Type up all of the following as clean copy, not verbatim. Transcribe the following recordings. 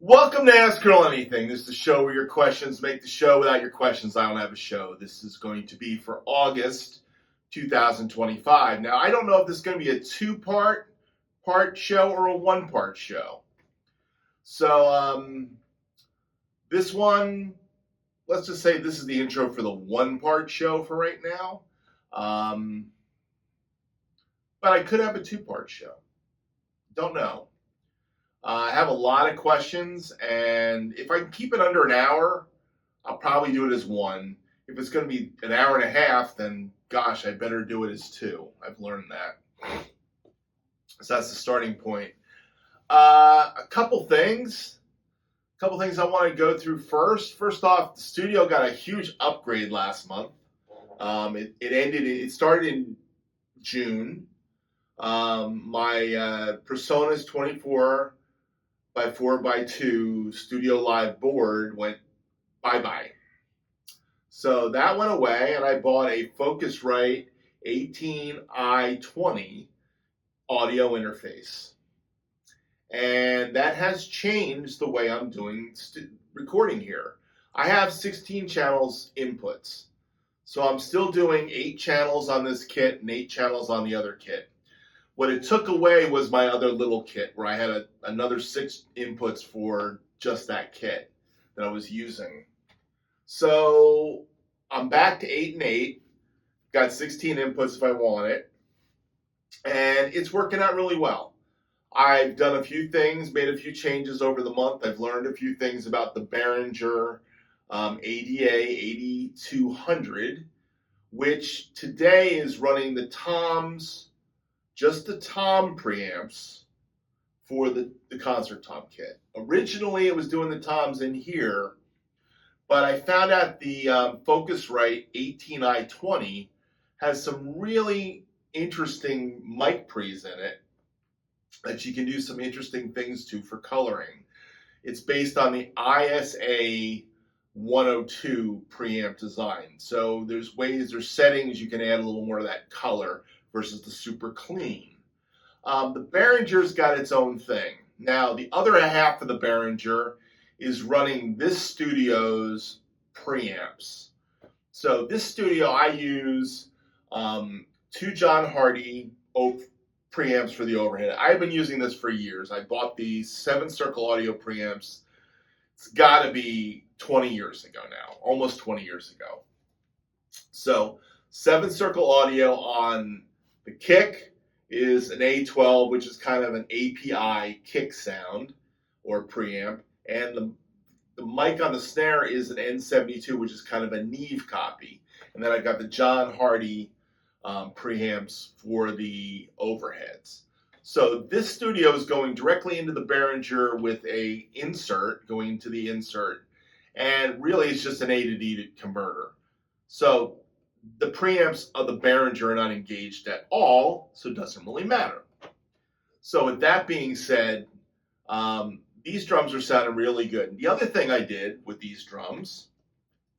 Welcome to Ask Earl Anything. This is the show where your questions make the show. Without your questions, I don't have a show. This is going to be for August 2025. Now, I don't know if this is going to be a two-part show or a one-part show. So, this one, let's just say this is the intro for the one-part show for right now. But I could have a two-part show. Don't know. I have a lot of questions, and if I can keep it under an hour, I'll probably do it as one. If it's going to be an hour and a half, then gosh, I better do it as two. I've learned that. So that's the starting point. A couple things I want to go through first. First off, the studio got a huge upgrade last month. It started in June. My Personas 24 by 4x2 Studio Live board went bye-bye. So that went away, and I bought a Focusrite 18i20 audio interface. And that has changed the way I'm doing recording here. I have 16 channels inputs. So I'm still doing 8 channels on this kit and 8 channels on the other kit. What it took away was my other little kit where I had another 6 inputs for just that kit that I was using. So I'm back to 8 and 8. Got 16 inputs if I want it. And it's working out really well. I've done a few things, made a few changes over the month. I've learned a few things about the Behringer ADA 8200, which today is running the toms. Just the tom preamps for the concert tom kit. Originally, it was doing the toms in here, but I found out the Focusrite 18i20 has some really interesting mic pre's in it that you can do some interesting things to for coloring. It's based on the ISA 102 preamp design. So there's settings you can add a little more of that color versus the super clean. The Behringer's got its own thing. Now, the other half of the Behringer is running this studio's preamps. So this studio, I use 2 John Hardy preamps for the overhead. I've been using this for years. I bought these 7-circle audio preamps. It's got to be 20 years ago now, almost 20 years ago. So 7-circle audio on the kick is an A12, which is kind of an API kick sound or preamp, and the mic on the snare is an N72, which is kind of a Neve copy. And then I've got the John Hardy preamps for the overheads. So this studio is going directly into the Behringer with a insert, going into the insert, and really it's just an A to D to converter. So the preamps of the Behringer are not engaged at all, so it doesn't really matter. So with that being said, these drums are sounding really good. The other thing I did with these drums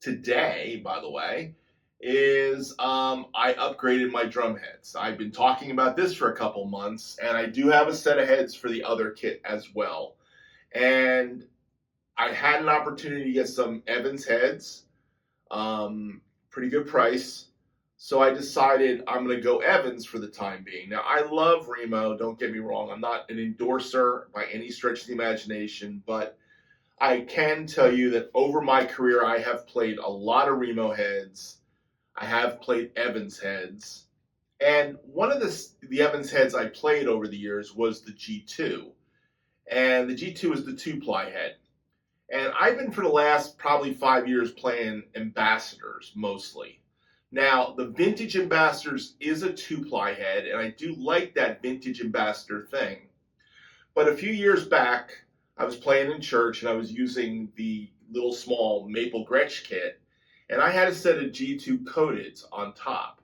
today, by the way, is I upgraded my drum heads. I've been talking about this for a couple months, and I do have a set of heads for the other kit as well. And I had an opportunity to get some Evans heads. Pretty good price. So I decided I'm going to go Evans for the time being. Now, I love Remo, don't get me wrong. I'm not an endorser by any stretch of the imagination, but I can tell you that over my career, I have played a lot of Remo heads. I have played Evans heads. And one of the Evans heads I played over the years was the G2. And the G2 is the 2-ply head. And I've been for the last probably 5 years playing Ambassadors mostly. Now, the Vintage Ambassadors is a 2-ply head, and I do like that Vintage Ambassador thing. But a few years back, I was playing in church, and I was using the little small Maple Gretsch kit, and I had a set of G2 coateds on top,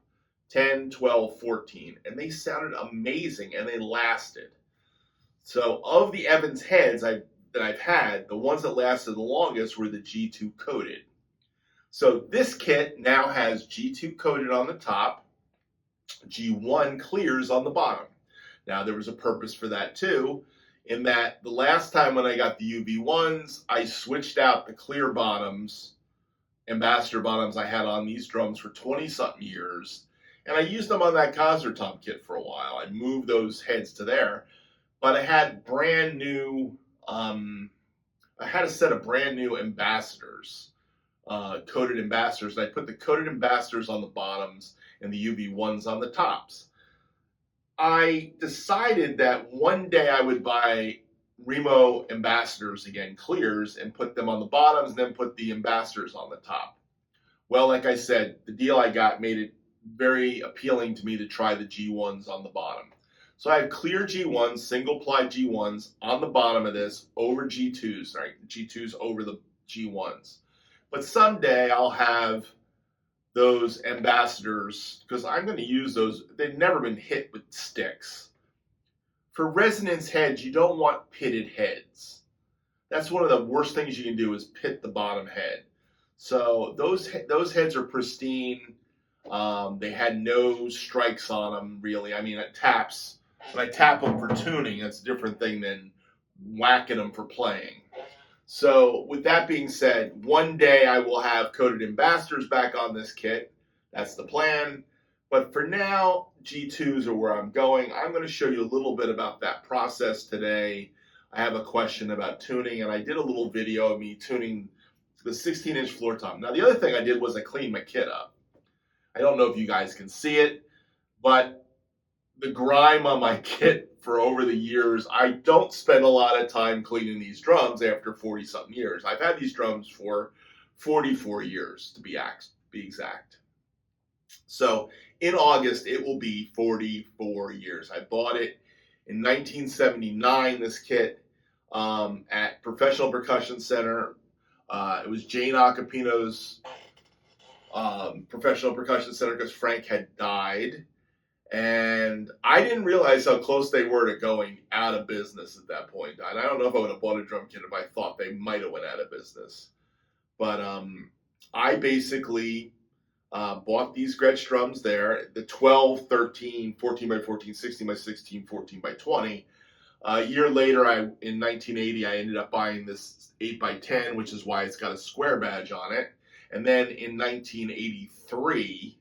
10, 12, 14, and they sounded amazing, and they lasted. So of the Evans heads that I've had, the ones that lasted the longest were the G2 coated. So this kit now has G2 coated on the top, G1 clears on the bottom. Now there was a purpose for that too. in that the last time when I got the UV ones, I switched out the clear bottoms, ambassador bottoms I had on these drums for 20-something years, and I used them on that concert tom kit for a while. I moved those heads to there, but I had brand new, I had a set of brand new ambassadors, coated ambassadors, and I put the coated ambassadors on the bottoms and the UV ones on the tops. I decided that one day I would buy Remo ambassadors again, clears, and put them on the bottoms and then put the ambassadors on the top. Well, like I said, the deal I got made it very appealing to me to try the G1s on the bottom. So I have clear G1s, single ply G1s on the bottom of this over G2s, right? G2s over the G1s. But someday I'll have those ambassadors, because I'm going to use those. They've never been hit with sticks. For resonance heads, you don't want pitted heads. That's one of the worst things you can do is pit the bottom head. So those heads are pristine. They had no strikes on them, really. I mean, it taps. When I tap them for tuning, that's a different thing than whacking them for playing. So with that being said, one day I will have coated ambassadors back on this kit. That's the plan. But for now, G2s are where I'm going. I'm going to show you a little bit about that process today. I have a question about tuning, and I did a little video of me tuning the 16-inch floor tom. Now, the other thing I did was I cleaned my kit up. I don't know if you guys can see it, but the grime on my kit for over the years, I don't spend a lot of time cleaning these drums after 40-something years. I've had these drums for 44 years, to be exact. So in August, it will be 44 years. I bought it in 1979, this kit, at Professional Percussion Center. It was Jane Acapino's Professional Percussion Center because Frank had died. And I didn't realize how close they were to going out of business at that point. And I don't know if I would have bought a drum kit if I thought they might have went out of business. But I basically bought these Gretsch drums there, the 12, 13, 14 by 14, 16 by 16, 14 by 20. A year later, in 1980, I ended up buying this 8 by 10, which is why it's got a square badge on it. And then in 1983,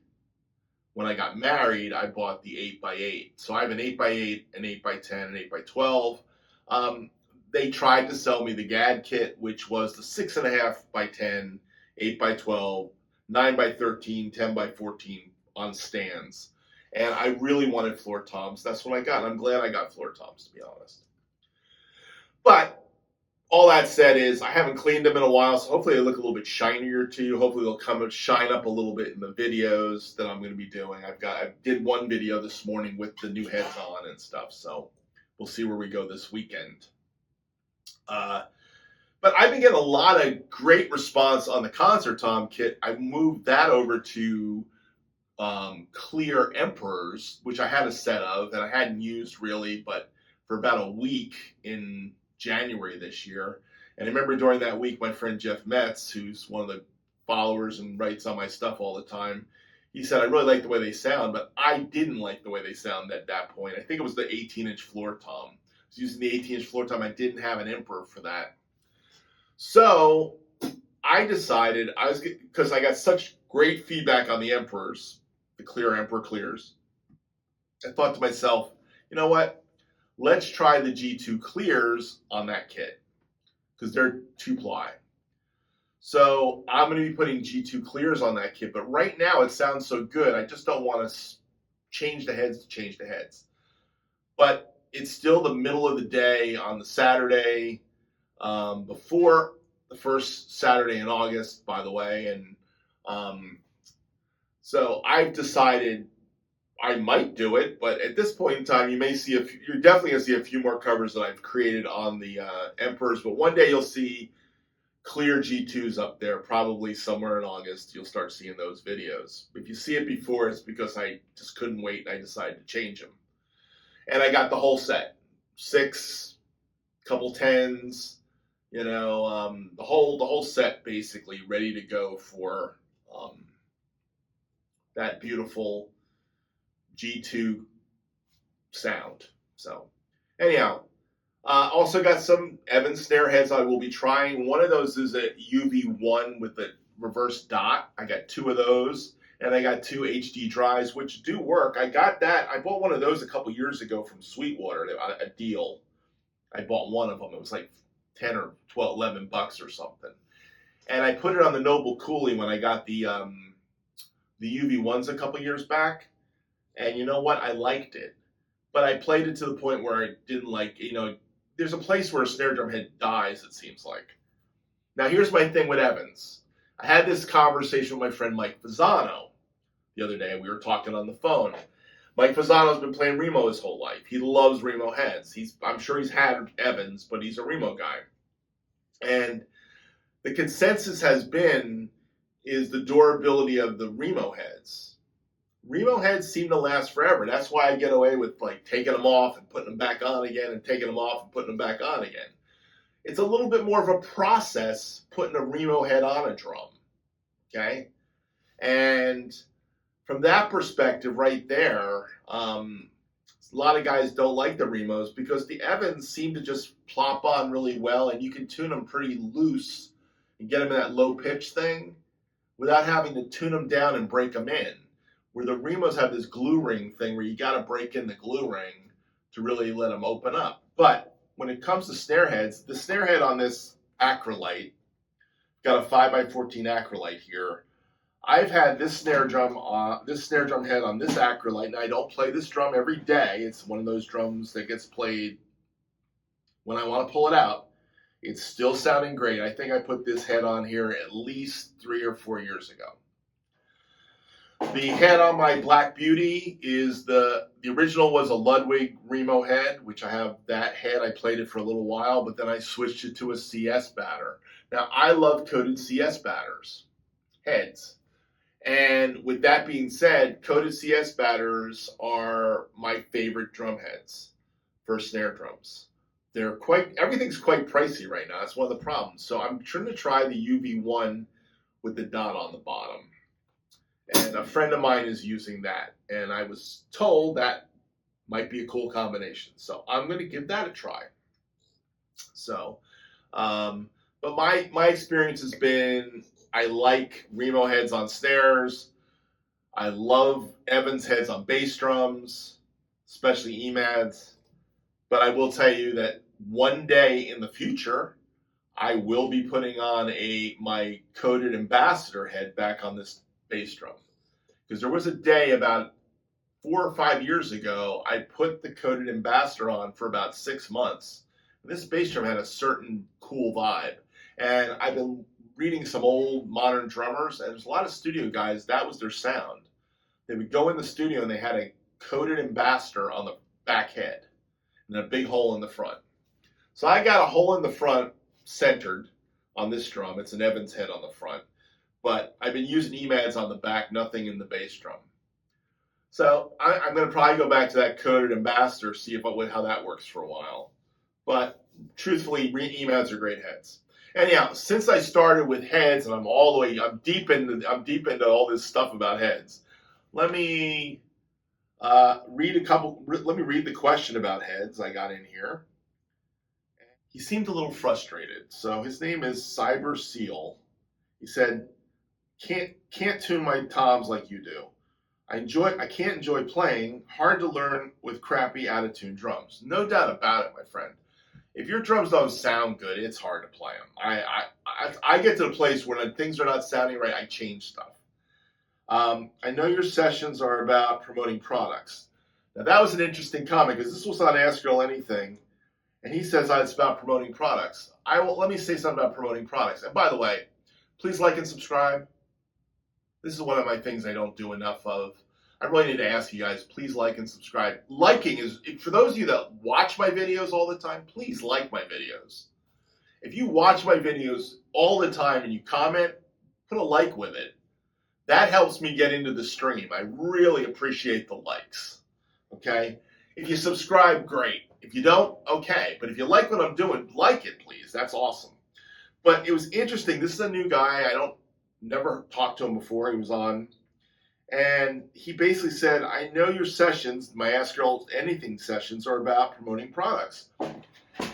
when I got married, I bought the 8 by 8. So I have an 8 by 8, an 8 by 10, an 8 by 12. They tried to sell me the GAD kit, which was the 6.5 by 10, 8 by 12, 9 by 13, 10 by 14 on stands. And I really wanted floor toms. That's what I got. I'm glad I got floor toms, to be honest. But all that said is I haven't cleaned them in a while, so hopefully they look a little bit shinier to you. Hopefully they'll come and shine up a little bit in the videos that I'm going to be doing. I did one video this morning with the new heads on and stuff, so we'll see where we go this weekend. But I've been getting a lot of great response on the concert tom kit. I moved that over to clear Emperors, which I had a set of that I hadn't used really, but for about a week in January this year. And I remember during that week, my friend Jeff Metz, who's one of the followers and writes on my stuff all the time, he said, I really like the way they sound, but I didn't like the way they sound at that point. I think it was the 18-inch floor tom. I was using the 18-inch floor tom. I didn't have an Emperor for that. So I decided, because I got such great feedback on the Emperors, the clear Emperor clears, I thought to myself, you know what? Let's try the G2 clears on that kit because they're 2-ply. So I'm going to be putting G2 clears on that kit, but right now it sounds so good. I just don't want to change the heads to change the heads. But it's still the middle of the day on the Saturday before the first Saturday in August, by the way. And so I've decided I might do it, but at this point in time, you may see you're definitely going to see a few more covers that I've created on the Emperors, but one day you'll see clear G2s up there, probably somewhere in August. You'll start seeing those videos. If you see it before, it's because I just couldn't wait and I decided to change them. And I got the whole set, 6, couple 10s, the whole set basically ready to go for that beautiful G2 sound. So anyhow, Also got some Evans snare heads I will be trying. One of those is a UV1 with the reverse dot. I got 2 of those, and I got 2 HD drives, which do work. I got that. I bought one of those a couple years ago from Sweetwater, a deal. I bought one of them. It was like 10 or 12, $11 or something. And I put it on the Noble Coolie when I got the UV1s a couple years back. And you know what? I liked it. But I played it to the point where I didn't like, there's a place where a snare drum head dies, it seems like. Now, here's my thing with Evans. I had this conversation with my friend Mike Fasano the other day. We were talking on the phone. Mike Fasano's been playing Remo his whole life. He loves Remo heads. I'm sure he's had Evans, but he's a Remo guy. And the consensus has been is the durability of the Remo heads. Remo heads seem to last forever. That's why I get away with like taking them off and putting them back on again and taking them off and putting them back on again. It's a little bit more of a process putting a Remo head on a drum, okay? And from that perspective right there, a lot of guys don't like the Remos because the Evans seem to just plop on really well, and you can tune them pretty loose and get them in that low pitch thing without having to tune them down and break them in. Where the Remos have this glue ring thing where you got to break in the glue ring to really let them open up. But when it comes to snare heads, the snare head on this Acrolite, got a 5x14 Acrolite here. I've had this snare drum head on this Acrolite, and I don't play this drum every day. It's one of those drums that gets played when I want to pull it out. It's still sounding great. I think I put this head on here at least 3 or 4 years ago. The head on my Black Beauty is the original was a Ludwig Remo head, which I have that head. I played it for a little while, but then I switched it to a CS batter. Now, I love coated CS batters, heads. And with that being said, coated CS batters are my favorite drum heads for snare drums. Everything's quite pricey right now. That's one of the problems. So I'm trying to try the UV1 with the dot on the bottom. And a friend of mine is using that. And I was told that might be a cool combination. So I'm going to give that a try. So, but my experience has been, I like Remo heads on snares. I love Evans heads on bass drums, especially EMADs. But I will tell you that one day in the future, I will be putting on my coated Ambassador head back on this bass drum. Because there was a day about 4 or 5 years ago, I put the coated Ambassador on for about 6 months. And this bass drum had a certain cool vibe. And I've been reading some old modern drummers, and there's a lot of studio guys, that was their sound. They would go in the studio and they had a coated Ambassador on the back head and a big hole in the front. So I got a hole in the front centered on this drum. It's an Evans head on the front. But I've been using EMADs on the back, nothing in the bass drum. So I'm going to probably go back to that coated Ambassador, see how that works for a while. But truthfully, EMADs are great heads. Anyhow, since I started with heads, and I'm deep into all this stuff about heads. Let me read the question about heads I got in here. He seemed a little frustrated. So his name is Cyber Seal. He said, Can't tune my toms like you do. I can't enjoy playing. Hard to learn with crappy out-of-tune drums. No doubt about it, my friend. If your drums don't sound good, it's hard to play them. I get to the place where things are not sounding right, I change stuff. I know your sessions are about promoting products. Now that was an interesting comment because this was on Ask Earl Anything, and he says it's about promoting products. Let me say something about promoting products. And by the way, please like and subscribe. This is one of my things I don't do enough of. I really need to ask you guys, please like and subscribe. Liking is, for those of you that watch my videos all the time, please like my videos. If you watch my videos all the time and you comment, put a like with it. That helps me get into the stream. I really appreciate the likes, okay? If you subscribe, great. If you don't, okay. But if you like what I'm doing, like it, please. That's awesome. But it was interesting. This is a new guy. Never talked to him before. He was on. And he basically said, I know your sessions, my Ask Earl Anything sessions, are about promoting products.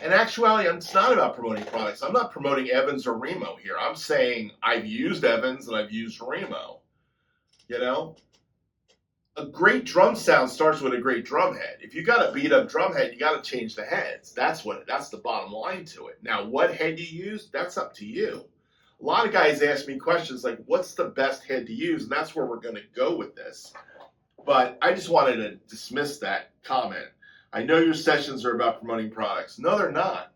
In actuality, it's not about promoting products. I'm not promoting Evans or Remo here. I'm saying I've used Evans and I've used Remo. You know, a great drum sound starts with a great drum head. If you got a beat up drum head, you got to change the heads. That's the bottom line to it. Now, what head you use, that's up to you. A lot of guys ask me questions like, what's the best head to use? And that's where we're going to go with this. But I just wanted to dismiss that comment. I know your sessions are about promoting products. No, they're not.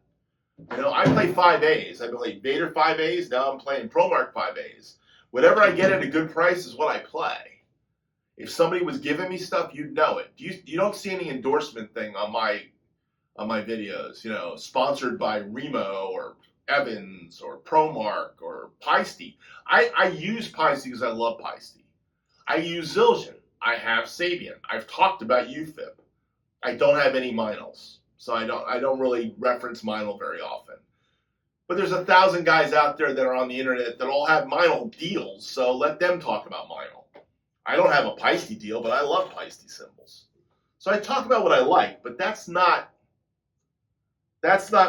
You know, I play 5As. I play Vader 5As. Now I'm playing ProMark 5As. Whatever I get at a good price is what I play. If somebody was giving me stuff, you'd know it. You don't see any endorsement thing on my videos. You know, sponsored by Remo or Evans or ProMark or Paiste. I use Paiste because I love Paiste. I use Zildjian. I have Sabian. I've talked about UFib. I don't have any Meinls, so I don't really reference Meinl very often. But there's 1,000 guys out there that are on the internet that all have Meinl deals, so let them talk about Meinl. I don't have a Paiste deal, but I love Paiste cymbals. So I talk about what I like, but that's not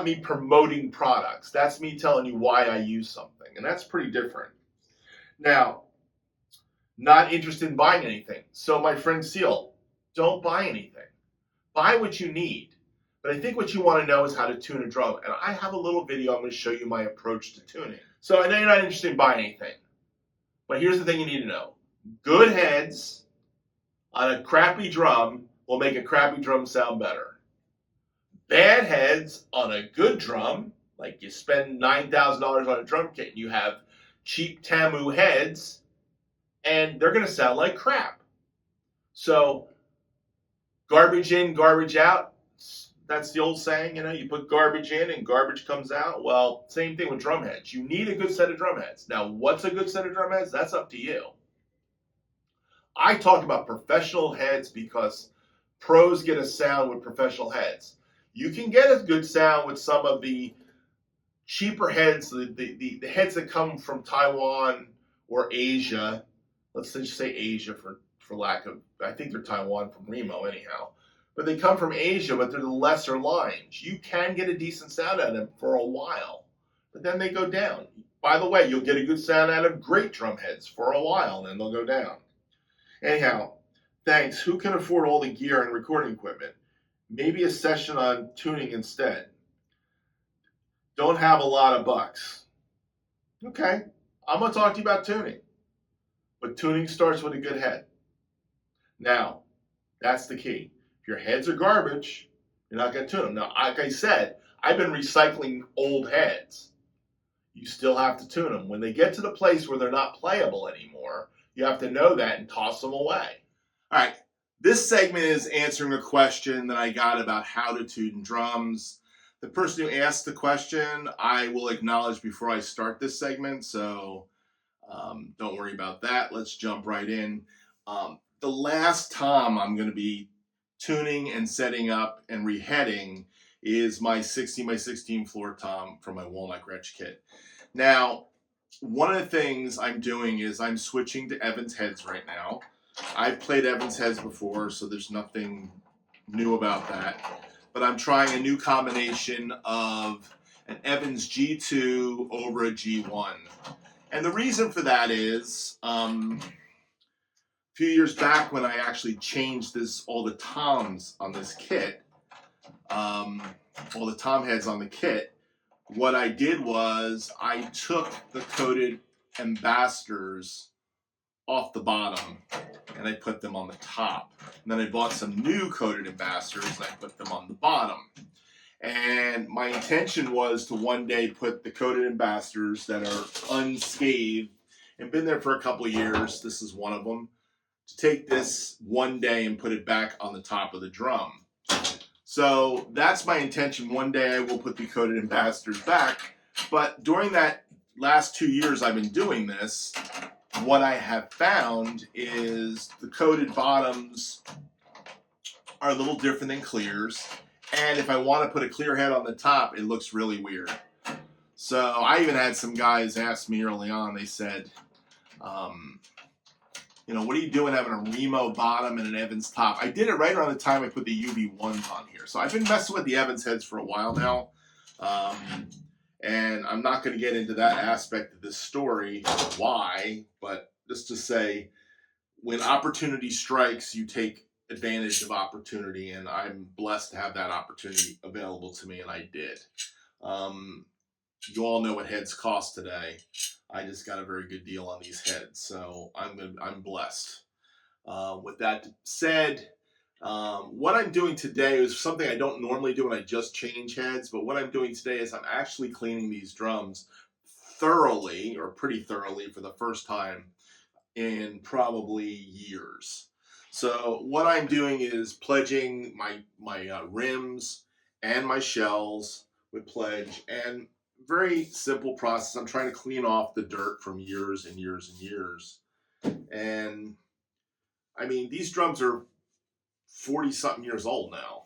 me promoting products. That's me telling you why I use something, and that's pretty different. Now, not interested in buying anything. So my friend Seal, don't buy anything. Buy what you need. But I think what you want to know is how to tune a drum. And I have a little video I'm going to show you my approach to tuning. So I know you're not interested in buying anything. But here's the thing you need to know. Good heads on a crappy drum will make a crappy drum sound better. Bad heads on a good drum, like you spend $9,000 on a drum kit and you have cheap Tamu heads, and they're going to sound like crap. So garbage in, garbage out. That's the old saying, you know, you put garbage in and garbage comes out. Well, same thing with drum heads. You need a good set of drum heads. Now, what's a good set of drum heads? That's up to you. I talk about professional heads because pros get a sound with professional heads. You can get a good sound with some of the cheaper heads, the heads that come from Taiwan or Asia. Let's just say Asia for lack of, I think they're Taiwan from Remo anyhow. But they come from Asia, but they're the lesser lines. You can get a decent sound out of them for a while, but then they go down. By the way, you'll get a good sound out of great drum heads for a while, and then they'll go down. Anyhow, thanks. Who can afford all the gear and recording equipment? Maybe a session on tuning instead. Don't have a lot of bucks. Okay, I'm going to talk to you about tuning. But tuning starts with a good head. Now, that's the key. If your heads are garbage, you're not going to tune them. Now, like I said, I've been recycling old heads. You still have to tune them. When they get to the place where they're not playable anymore, you have to know that and toss them away. All right, this segment is answering a question that I got about how to tune drums. The person who asked the question, I will acknowledge before I start this segment, so don't worry about that. Let's jump right in. The last tom I'm going to be tuning and setting up and reheading is my 60x16 floor tom from my Walnut Gretsch kit. Now, one of the things I'm doing is I'm switching to Evans heads right now. I've played Evans heads before, so there's nothing new about that. But I'm trying a new combination of an Evans G2 over a G1. And the reason for that is a few years back when I actually changed all the toms on this kit, all the tom heads on the kit, what I did was I took the coated ambassadors off the bottom and I put them on the top. And then I bought some new coated ambassadors and I put them on the bottom. And my intention was to one day put the coated ambassadors that are unscathed and been there for a couple of years, this is one of them, to take this one day and put it back on the top of the drum. So that's my intention. One day I will put the coated ambassadors back. But during that last 2 years I've been doing this, what I have found is the coated bottoms are a little different than clears. And if I want to put a clear head on the top, it looks really weird. So I even had some guys ask me early on, they said, You know, what are you doing having a Remo bottom and an Evans top? I did it right around the time I put the UV1s on here. So I've been messing with the Evans heads for a while now. And I'm not going to get into that aspect of this story, why, but just to say, when opportunity strikes, you take advantage of opportunity, and I'm blessed to have that opportunity available to me, and I did. You all know what heads cost today. I just got a very good deal on these heads, so I'm blessed. With that said, what I'm doing today is something I don't normally do when I just change heads, but what I'm doing today is I'm actually cleaning these drums thoroughly, or pretty thoroughly, for the first time in probably years. So what I'm doing is pledging my rims and my shells with pledge, and very simple process. I'm trying to clean off the dirt from years and years and years. And I mean, these drums are 40-something years old now.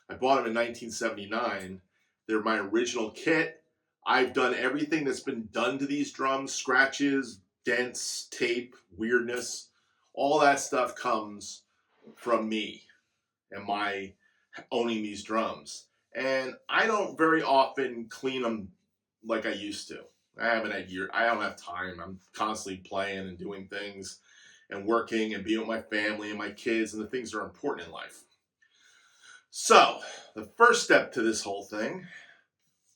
I bought them in 1979. They're my original kit. I've done everything that's been done to these drums, scratches, dents, tape, weirdness. All that stuff comes from me and my owning these drums. And I don't very often clean them like I used to. I haven't had years. I don't have time. I'm constantly playing and doing things and working and being with my family and my kids and the things that are important in life. So the first step to this whole thing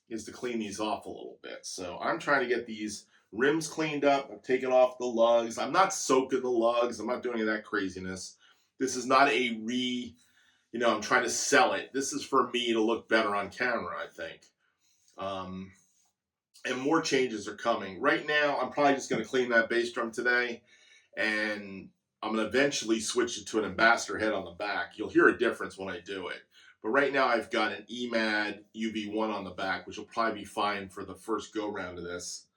is to clean these off a little bit. So I'm trying to get these rims cleaned up. I've taken off the lugs. I'm not soaking the lugs. I'm not doing any of that craziness. This is not I'm trying to sell it. This is for me to look better on camera, I think. And more changes are coming. Right now, I'm probably just going to clean that bass drum today, and I'm going to eventually switch it to an ambassador head on the back. You'll hear a difference when I do it. But right now, I've got an EMAD UV1 on the back, which will probably be fine for the first go-round of this,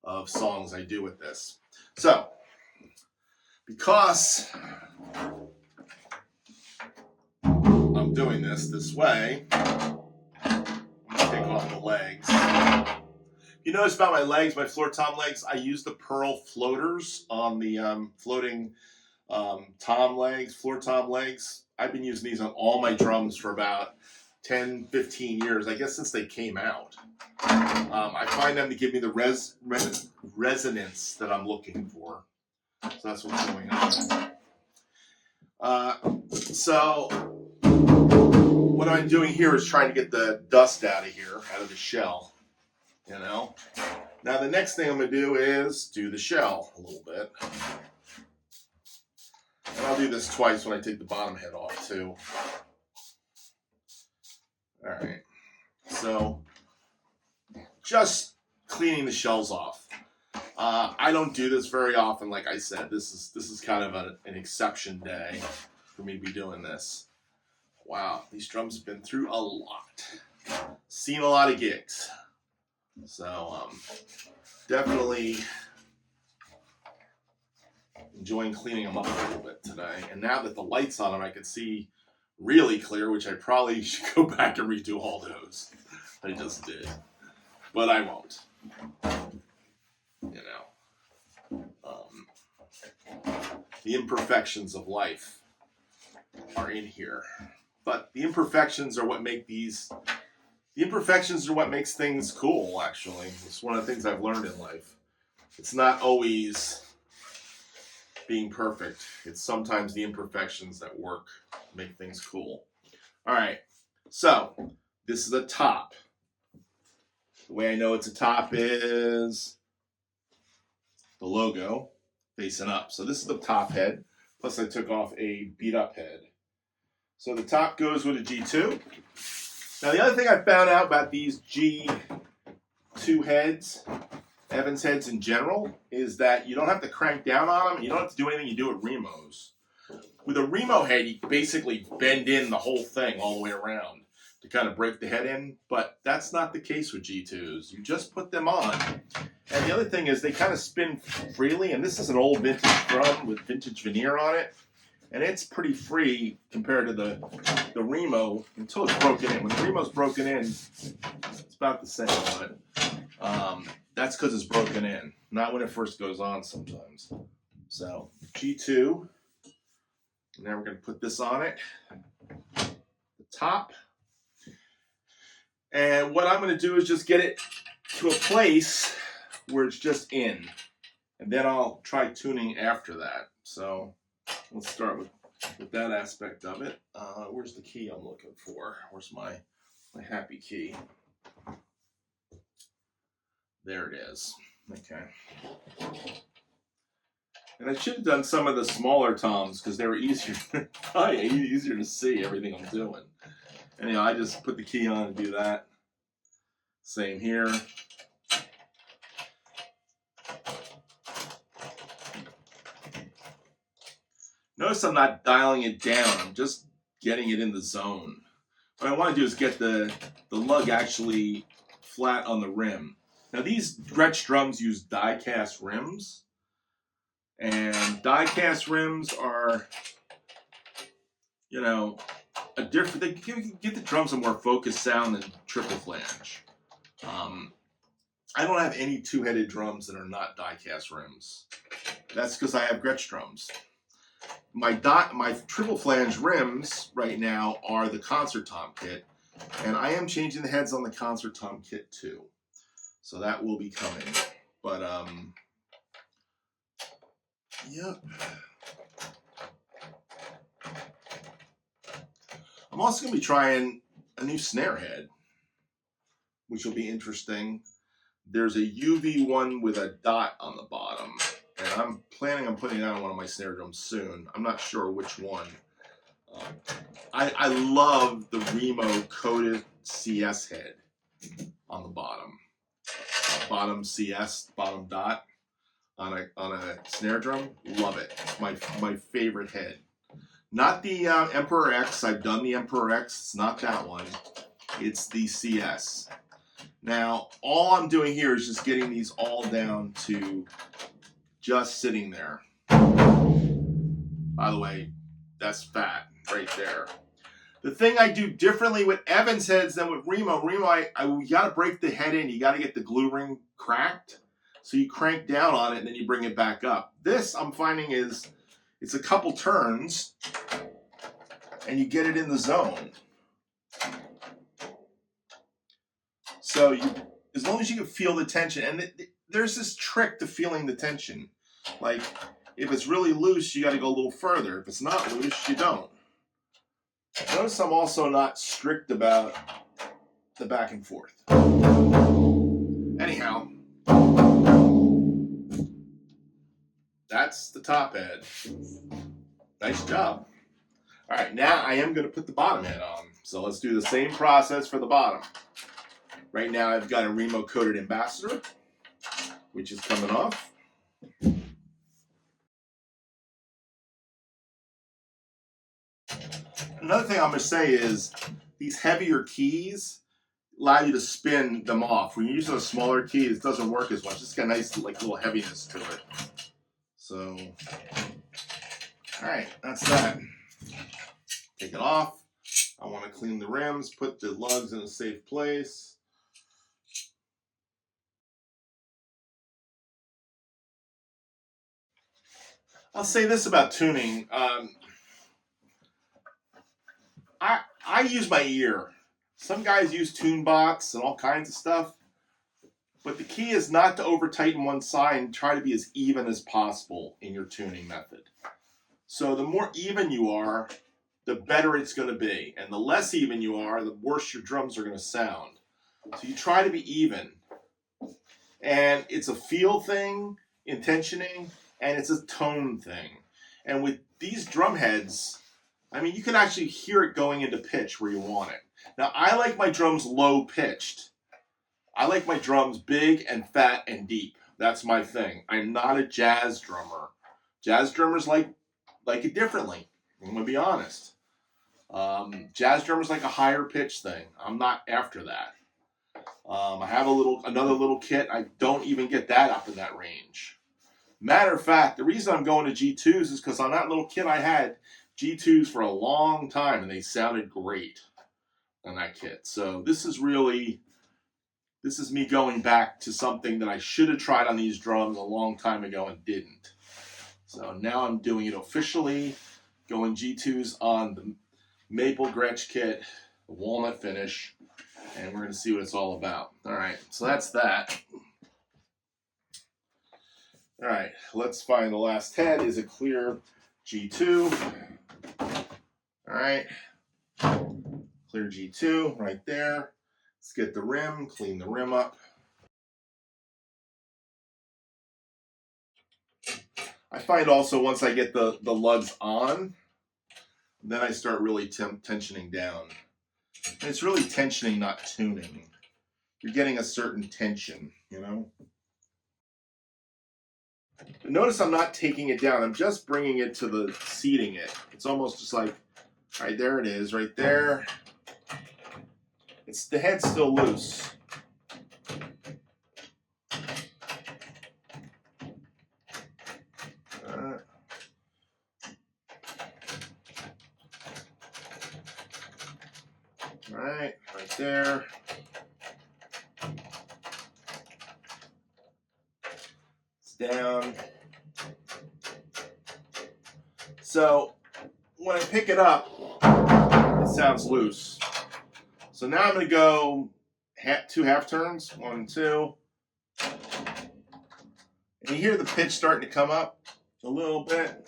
of songs I do with this. So, because I'm doing this way, I'm going to take off the legs. You notice about my legs, my floor tom legs, I use the Pearl floaters on the floating tom legs, floor tom legs. I've been using these on all my drums for about 10, 15 years, I guess since they came out. I find them to give me the resonance that I'm looking for. So that's what's going on. So what I'm doing here is trying to get the dust out of the shell. You know. Now the next thing I'm going to do is do the shell a little bit. And I'll do this twice when I take the bottom head off too. Alright. So just cleaning the shells off. I don't do this very often, like I said. This is kind of an exception day for me to be doing this. Wow, these drums have been through a lot. Seen a lot of gigs. So, definitely enjoying cleaning them up a little bit today. And now that the light's on them, I can see really clear, which I probably should go back and redo all those. I just did. But I won't. You know. The imperfections of life are in here. But the imperfections are what make these... The imperfections are what makes things cool, actually. It's one of the things I've learned in life. It's not always being perfect. It's sometimes the imperfections that work, make things cool. All right, so this is a top. The way I know it's a top is the logo facing up. So this is the top head, plus I took off a beat-up head. So the top goes with a G2. Now the other thing I found out about these G2 heads, Evans heads in general, is that you don't have to crank down on them. You don't have to do anything you do with Remos. With a Remo head, you basically bend in the whole thing all the way around to kind of break the head in, but that's not the case with G2s. You just put them on. And the other thing is they kind of spin freely, and this is an old vintage drum with vintage veneer on it. And it's pretty free compared to the Remo until it's broken in. When the Remo's broken in, it's about the same, but that's because it's broken in, not when it first goes on sometimes. So G2. Now we're going to put this on it, the top. And what I'm going to do is just get it to a place where it's just in. And then I'll try tuning after that. So let's start with that aspect of it. Where's the key I'm looking for? Where's my happy key? There it is. Okay. And I should have done some of the smaller toms because they were easier to see everything I'm doing. Anyhow, I just put the key on and do that. Same here. Notice I'm not dialing it down. I'm just getting it in the zone. What I want to do is get the lug actually flat on the rim. Now these Gretsch drums use die-cast rims. And die-cast rims are, you know, a different. They give the drums a more focused sound than triple flange. I don't have any two-headed drums that are not die-cast rims. That's because I have Gretsch drums. My triple flange rims right now are the concert tom kit, and I am changing the heads on the concert tom kit too. So that will be coming. But yep. I'm also going to be trying a new snare head, which will be interesting. There's a UV one with a dot on the bottom, and I'm planning on putting that on one of my snare drums soon. I'm not sure which one. I love the Remo coated CS head on the bottom. Bottom CS, bottom dot on a snare drum. Love it. My favorite head. Not the Emperor X. I've done the Emperor X. It's not that one. It's the CS. Now, all I'm doing here is just getting these all down to just sitting there. By the way, that's fat right there. The thing I do differently with Evans heads than with Remo, you got to break the head in. You got to get the glue ring cracked. So you crank down on it and then you bring it back up. This I'm finding it's a couple turns and you get it in the zone. So as long as you can feel the tension, and there's this trick to feeling the tension. Like if it's really loose, you got to go a little further. If it's not loose, you don't. Notice I'm also not strict about the back and forth. Anyhow, that's the top head. Nice job. All right, now I am going to put the bottom head on. So let's do the same process for the bottom. Right now I've got a Remo coated Ambassador, which is coming off. Another thing I'm going to say is these heavier keys allow you to spin them off. When you're using a smaller key, it doesn't work as much. It's got a nice little heaviness to it. So, all right, that's that. Take it off. I want to clean the rims, put the lugs in a safe place. I'll say this about tuning. I use my ear. Some guys use tune box and all kinds of stuff. But the key is not to over tighten one side and try to be as even as possible in your tuning method. So the more even you are, the better it's going to be. And the less even you are, the worse your drums are going to sound. So you try to be even. And it's a feel thing, intentioning, and it's a tone thing. And with these drum heads, I mean, you can actually hear it going into pitch where you want it. Now, I like my drums low pitched. I like my drums big and fat and deep. That's my thing. I'm not a jazz drummer. Jazz drummers like it differently. I'm going to be honest. Jazz drummers like a higher pitch thing. I'm not after that. I have another little kit. I don't even get that up in that range. Matter of fact, the reason I'm going to G2s is because on that little kit I had G2s for a long time, and they sounded great on that kit. So this is me going back to something that I should have tried on these drums a long time ago and didn't. So now I'm doing it officially, going G2s on the maple Gretsch kit, the walnut finish, and we're going to see what it's all about. All right, so that's that. All right, let's find the last head is a clear G2. All right, clear G2 right there. Let's get the rim, clean the rim up. I find also once I get the lugs on, then I start really tensioning down. And it's really tensioning, not tuning. You're getting a certain tension, you know? But notice I'm not taking it down. I'm just bringing it to the seating it. It's almost just like, all right, there it is, right there. The head's still loose. All right, right there. It's down. So when I pick it up, it sounds loose. So now I'm going to go 2 half turns, 1 and 2. And you hear the pitch starting to come up a little bit.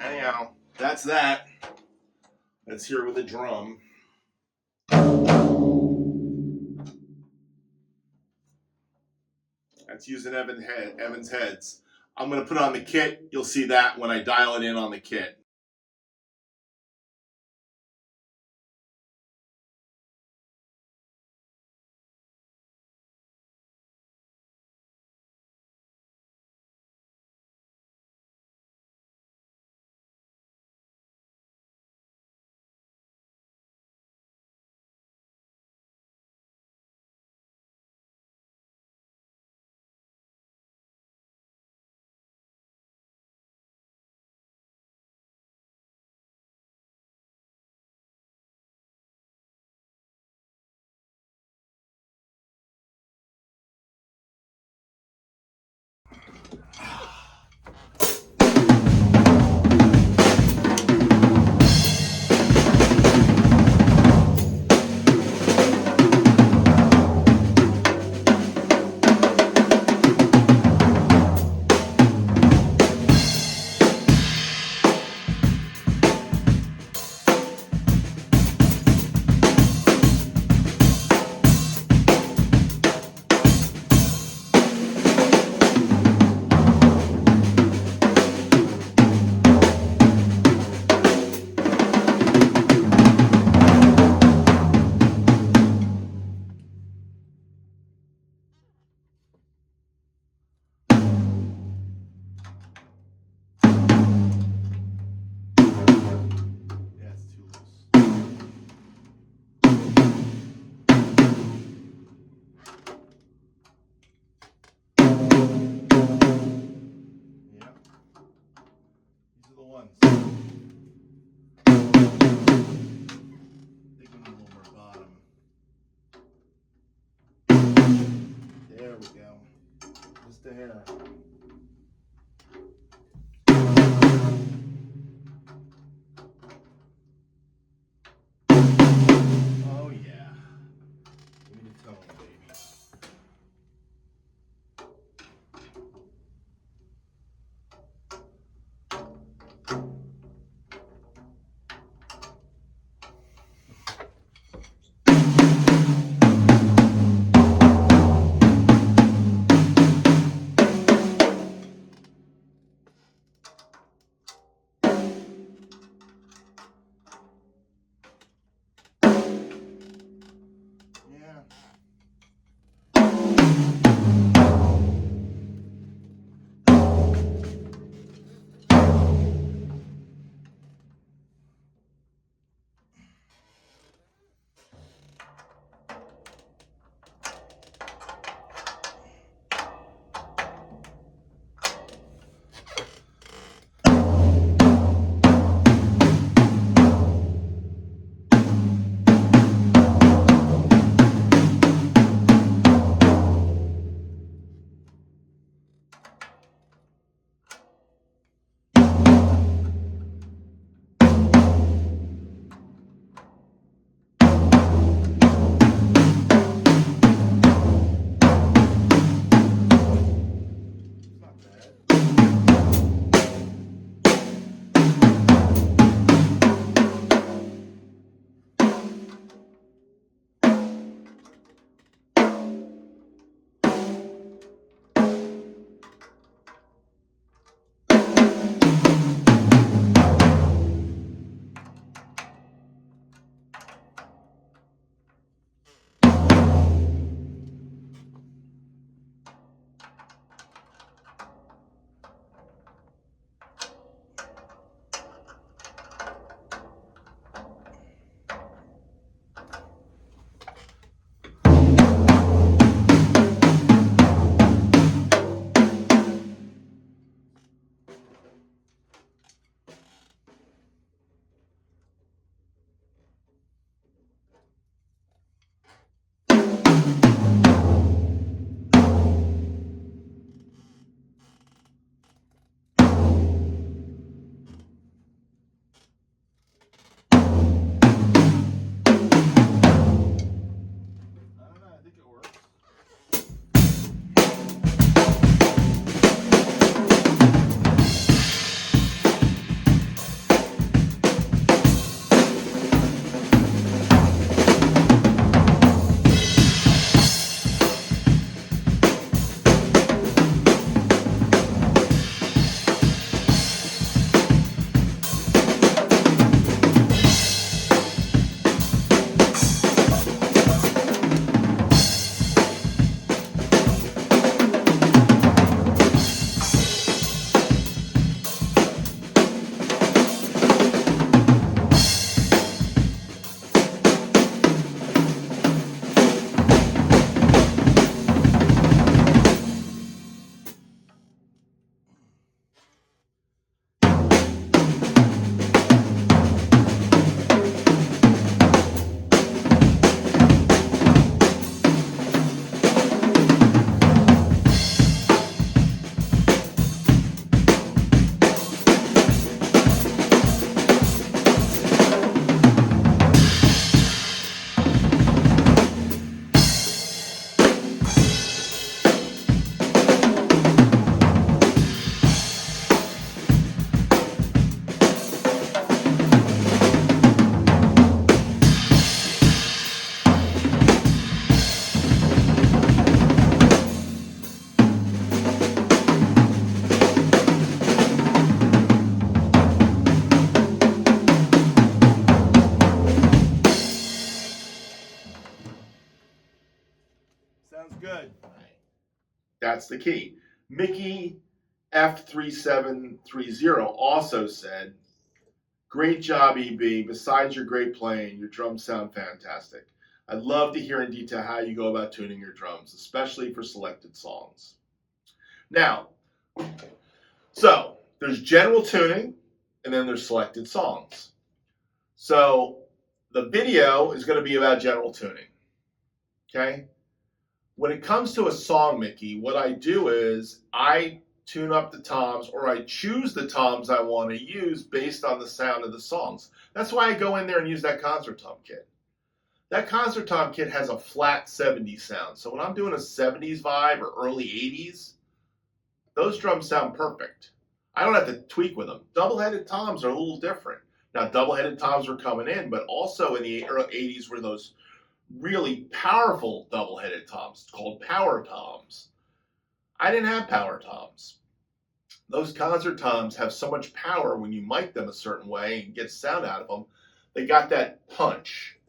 Anyhow, that's that. Let's hear it with a drum. That's using Evan's heads. I'm going to put on the kit. You'll see that when I dial it in on the kit. There we go. Just a hair. Oh yeah. Give me the tone, baby. That's the key. Mickey F3730 also said, great job, EB. Besides your great playing, your drums sound fantastic. I'd love to hear in detail how you go about tuning your drums, especially for selected songs. Now, so there's general tuning, and then there's selected songs. So the video is going to be about general tuning. Okay? When it comes to a song, Mickey, what I do is I tune up the toms, or I choose the toms I want to use based on the sound of the songs. That's why I go in there and use that concert tom kit. That concert tom kit has a flat 70s sound. So when I'm doing a 70s vibe or early 80s, those drums sound perfect. I don't have to tweak with them. Double-headed toms are a little different. Now, double-headed toms were coming in, but also in the early 80s were those really powerful double-headed toms called power toms. I didn't have power toms. Those concert toms have so much power when you mic them a certain way and get sound out of them. They got that punch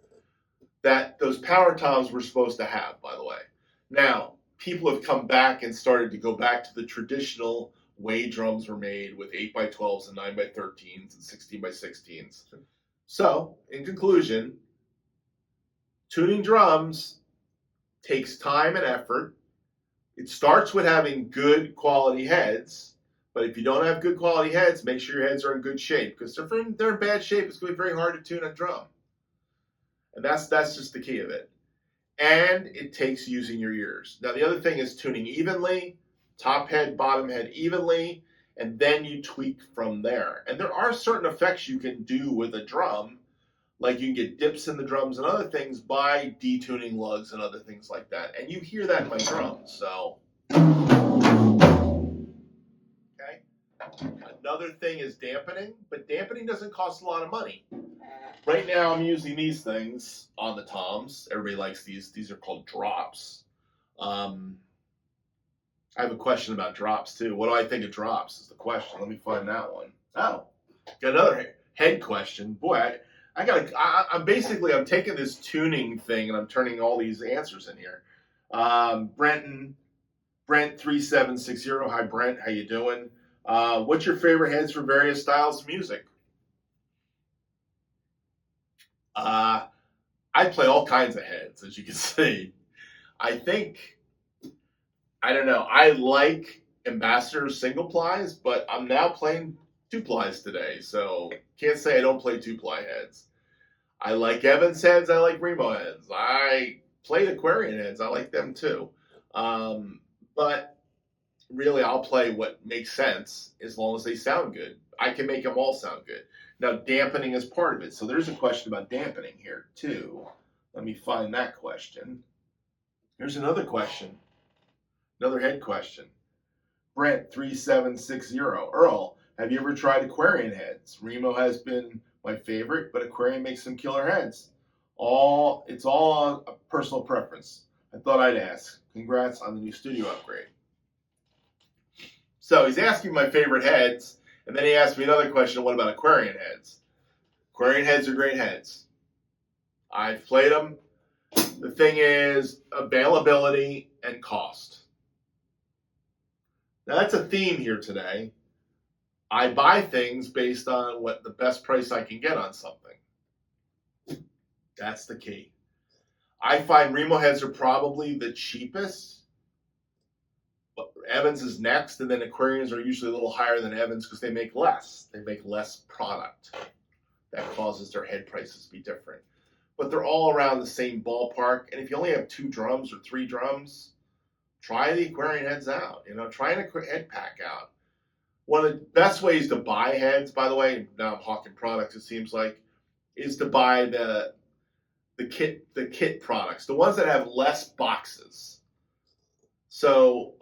that those power toms were supposed to have, by the way. Now, people have come back and started to go back to the traditional way drums were made with 8x12s and 9x13s and 16x16s. So, in conclusion, tuning drums takes time and effort. It starts with having good quality heads, but if you don't have good quality heads, make sure your heads are in good shape, because if they're in bad shape, it's going to be very hard to tune a drum. And that's just the key of it. And it takes using your ears. Now, the other thing is tuning evenly, top head, bottom head evenly, and then you tweak from there. And there are certain effects you can do with a drum, like you can get dips in the drums and other things by detuning lugs and other things like that. And you hear that in my drums, so. Okay. Another thing is dampening, but dampening doesn't cost a lot of money. Right now I'm using these things on the toms. Everybody likes these. These are called drops. I have a question about drops too. What do I think of drops is the question. Let me find that one. Oh, got another head question. Boy, I'm taking this tuning thing and I'm turning all these answers in here. Brent3760. Hi Brent, how you doing? What's your favorite heads for various styles of music? I play all kinds of heads, as you can see. I don't know. I like Ambassador single plies, but I'm now playing 2-plies today, so can't say I don't play 2-ply heads. I like Evans heads. I like Remo heads. I played Aquarian heads. I like them too. But really, I'll play what makes sense as long as they sound good. I can make them all sound good. Now, dampening is part of it. So there's a question about dampening here, too. Let me find that question. Here's another question. Another head question. Brent3760. Earl, have you ever tried Aquarian heads? Remo has been my favorite, but Aquarian makes some killer heads. It's all on a personal preference. I thought I'd ask. Congrats on the new studio upgrade. So he's asking my favorite heads. And then he asked me another question, what about Aquarian heads? Aquarian heads are great heads. I've played them. The thing is availability and cost. Now that's a theme here today. I buy things based on what the best price I can get on something. That's the key. I find Remo heads are probably the cheapest. Evans is next, and then Aquarians are usually a little higher than Evans because they make less. They make less product. That causes their head prices to be different. But they're all around the same ballpark. And if you only have 2 drums or 3 drums, try the Aquarian heads out. Try an head pack out. One of the best ways to buy heads, by the way, now I'm hawking products, it seems like, is to buy the kit products, the ones that have less boxes. So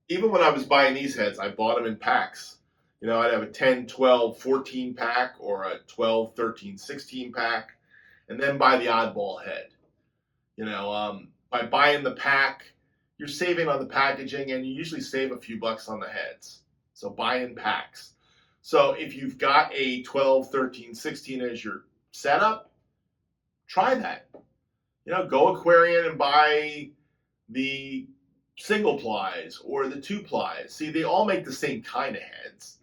even when I was buying these heads, I bought them in packs. I'd have a 10, 12, 14 pack or a 12, 13, 16 pack, and then buy the oddball head. By buying the pack, you're saving on the packaging, and you usually save a few bucks on the heads. So buy in packs. So if you've got a 12, 13, 16 as your setup, try that. Go Aquarian and buy the single plies or the 2 plies. See, they all make the same kind of heads.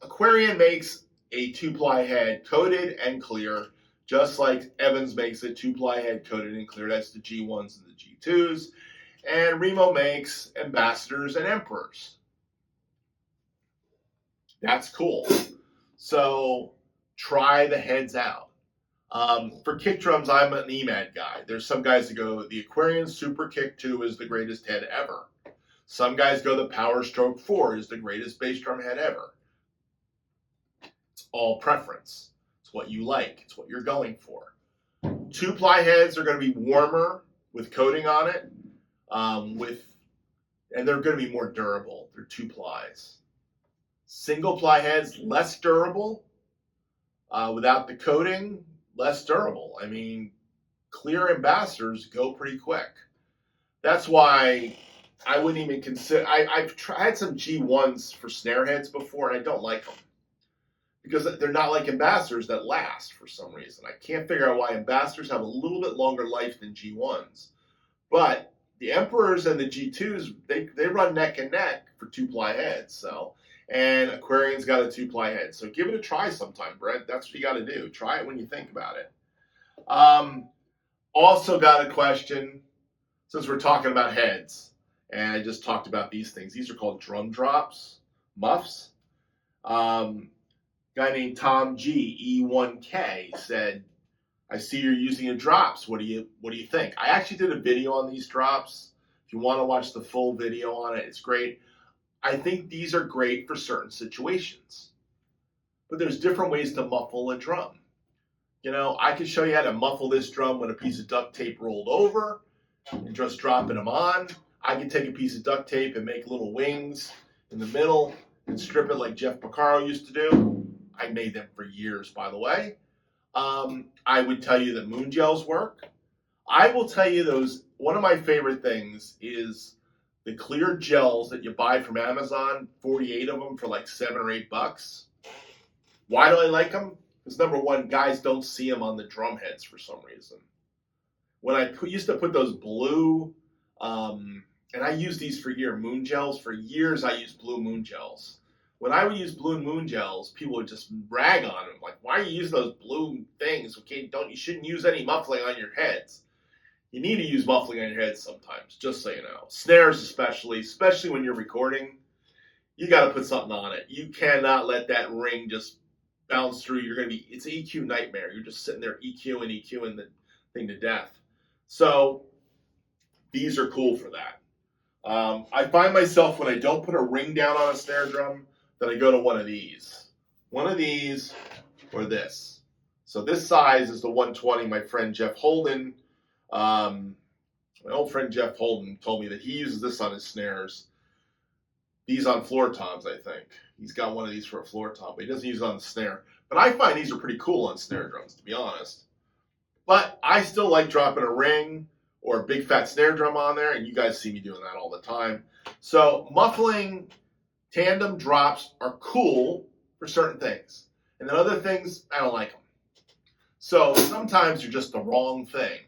Aquarian makes a 2-ply head, coated and clear, just like Evans makes a 2-ply head, coated and clear. That's the G1s and the G2s. And Remo makes Ambassadors and Emperors. That's cool. So try the heads out. For kick drums, I'm an EMAD guy. There's some guys that go, the Aquarian Super Kick 2 is the greatest head ever. Some guys go, the Power Stroke 4 is the greatest bass drum head ever. It's all preference. It's what you like. It's what you're going for. 2-ply heads are going to be warmer with coating on it, and they're going to be more durable. They're 2 plies. Single-ply heads, less durable. Without the coating, less durable. I mean, clear Ambassadors go pretty quick. That's why I wouldn't even consider. I've tried some G1s for snare heads before, and I don't like them because they're not like Ambassadors that last for some reason. I can't figure out why Ambassadors have a little bit longer life than G1s. But the Emperors and the G2s, they run neck and neck for 2-ply heads. So, and Aquarian's got a 2-ply head. So give it a try sometime, Brent. That's what you got to do. Try it when you think about it. Also got a question, since we're talking about heads, and I just talked about these things. These are called drum drops, muffs. Guy named Tom G, E1K, said, I see you're using your drops. What do you think? I actually did a video on these drops. If you want to watch the full video on it, it's great. I think these are great for certain situations. But there's different ways to muffle a drum. You know, I could show you how to muffle this drum with a piece of duct tape rolled over and just dropping them on. I could take a piece of duct tape and make little wings in the middle and strip it like Jeff Porcaro used to do. I made them for years, by the way. I would tell you that moon gels work. I will tell you one of my favorite things is the clear gels that you buy from Amazon, 48 of them for like $7 or $8. Why do I like them? Because number one, guys don't see them on the drum heads for some reason. When I used to put those blue, and I used these for moon gels. For years, I used blue moon gels. When I would use blue moon gels, people would just rag on them. Like, why are you using those blue things? Okay, you shouldn't use any muffling on your heads. You need to use muffling on your heads sometimes, just so you know. Snares especially when you're recording, you got to put something on it. You cannot let that ring just bounce through. It's an EQ nightmare. You're just sitting there EQing the thing to death. So these are cool for that. I find myself, when I don't put a ring down on a snare drum, that I go to one of these. One of these or this. So this size is the 120. My friend Jeff Holden, my old friend Jeff Holden told me that he uses this on his snares. These on floor toms, I think. He's got one of these for a floor tom, but he doesn't use it on the snare. But I find these are pretty cool on snare drums, to be honest. But I still like dropping a ring or a big fat snare drum on there, and you guys see me doing that all the time. So muffling tandem drops are cool for certain things. And then other things, I don't like them. So sometimes you're just the wrong thing.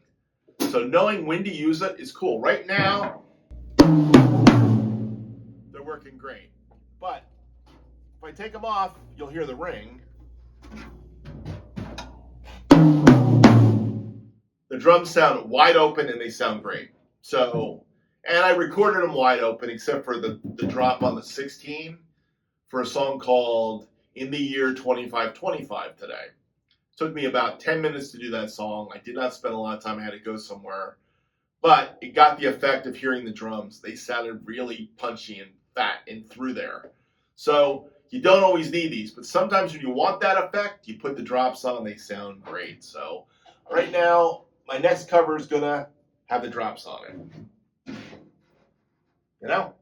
So knowing when to use it is cool. Right now, they're working great. But if I take them off, you'll hear the ring. The drums sound wide open and they sound great. So, and I recorded them wide open except for the drop on the 16 for a song called In the Year 2525 today. Took me about 10 minutes to do that song. I did not spend a lot of time. I had to go somewhere. But it got the effect of hearing the drums. They sounded really punchy and fat and through there. So you don't always need these, but sometimes when you want that effect, you put the drops on, they sound great. So right now, my next cover is going to have the drops on it. You know,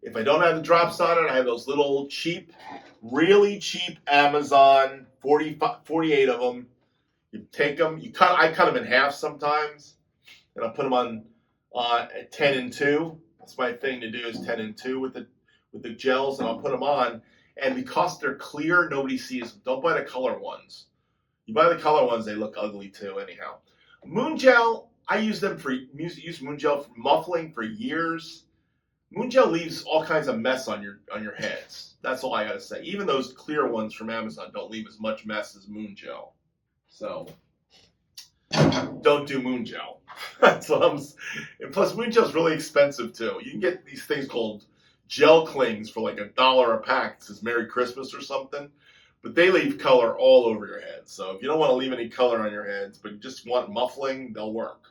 if I don't have the drops on it, I have those little cheap, really cheap Amazon 48 of them. You take them, I cut them in half sometimes, and I'll put them on 10 and 2. That's my thing to do, is 10 and 2 with the gels, and I'll put them on. And because they're clear, nobody sees them. Don't buy the color ones. You buy the color ones, they look ugly too anyhow. Moon gel, I use them for use Moon Gel for muffling for years. Moon Gel leaves all kinds of mess on your heads. That's all I gotta say. Even those clear ones from Amazon don't leave as much mess as Moon Gel. So don't do Moon Gel. That's what and plus Moon Gel's really expensive too. You can get these things called gel clings for like $1 a pack. It says Merry Christmas or something. But they leave color all over your head. So if you don't want to leave any color on your heads, but you just want muffling, they'll work.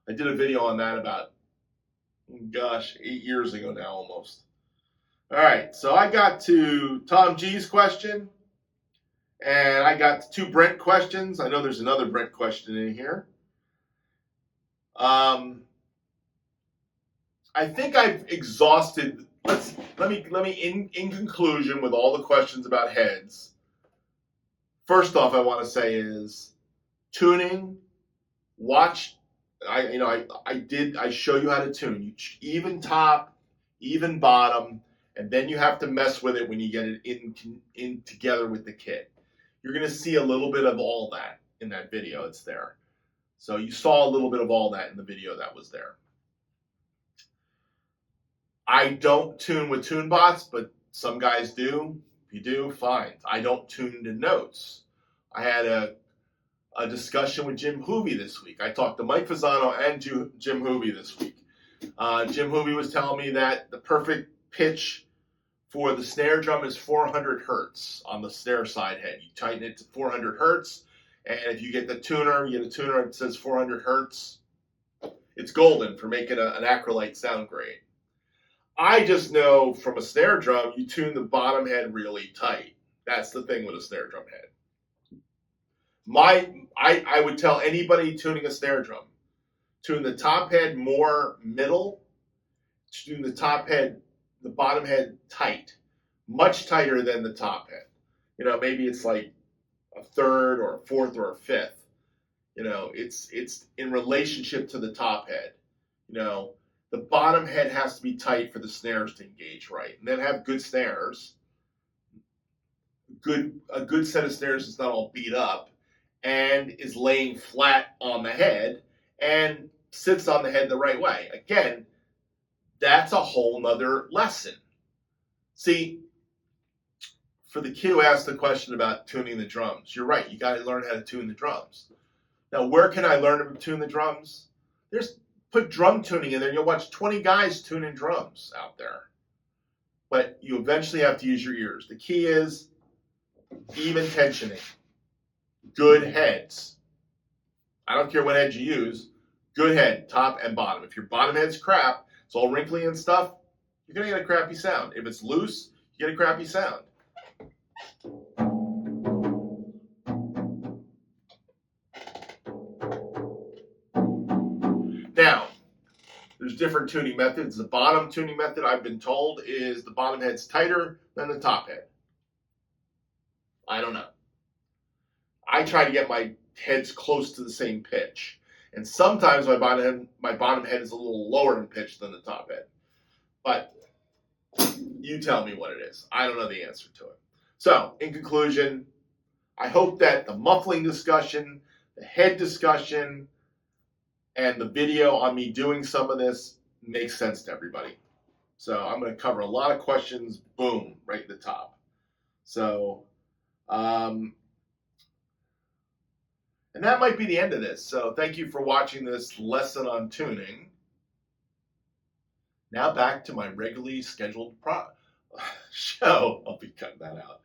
I did a video on that about, gosh, 8 years ago now almost. All right, so I got to Tom G's question, and I got 2 Brent questions. I know there's another Brent question in here. I think I've exhausted. Let me in conclusion with all the questions about heads. First off, I want to say is tuning. Watch. I show you how to tune. Even top, even bottom, and then you have to mess with it when you get it in together with the kit. You're gonna see a little bit of all that in that video. It's there. So you saw a little bit of all that in the video that was there. I don't tune with TuneBots, but some guys do. If you do, fine. I don't tune to notes. I had a discussion with Jim Hoovey this week. I talked to Mike Fasano and Jim Hoovey this week. Jim Hoovey was telling me that the perfect pitch for the snare drum is 400 hertz on the snare side head. You tighten it to 400 hertz, and if you get the tuner, you get a tuner that says 400 hertz. It's golden for making an Acrolite sound great. I just know from a snare drum, you tune the bottom head really tight. That's the thing with a snare drum head. I would tell anybody tuning a snare drum, tune the top head more middle, tune the bottom head tight, much tighter than the top head. Maybe it's like a third or a fourth or a fifth. It's in relationship to the top head. The bottom head has to be tight for the snares to engage right, and then have good snares. A good set of snares is not all beat up and is laying flat on the head and sits on the head the right way. Again, that's a whole nother lesson. See, for the kid who asked the question about tuning the drums, you're right. You got to learn how to tune the drums. Now, where can I learn to tune the drums? Put drum tuning in there, and you'll watch 20 guys tuning drums out there. But you eventually have to use your ears. The key is even tensioning. Good heads. I don't care what head you use. Good head, top and bottom. If your bottom head's crap, it's all wrinkly and stuff, you're going to get a crappy sound. If it's loose, you get a crappy sound. Now, there's different tuning methods. The bottom tuning method, I've been told, is the bottom head's tighter than the top head. I don't know. I try to get my heads close to the same pitch. And sometimes my bottom head is a little lower in pitch than the top head. But you tell me what it is. I don't know the answer to it. So, in conclusion, I hope that the muffling discussion, the head discussion, and the video on me doing some of this makes sense to everybody. So I'm going to cover a lot of questions, boom, right at the top. So, and that might be the end of this. So thank you for watching this lesson on tuning. Now back to my regularly scheduled show. I'll be cutting that out.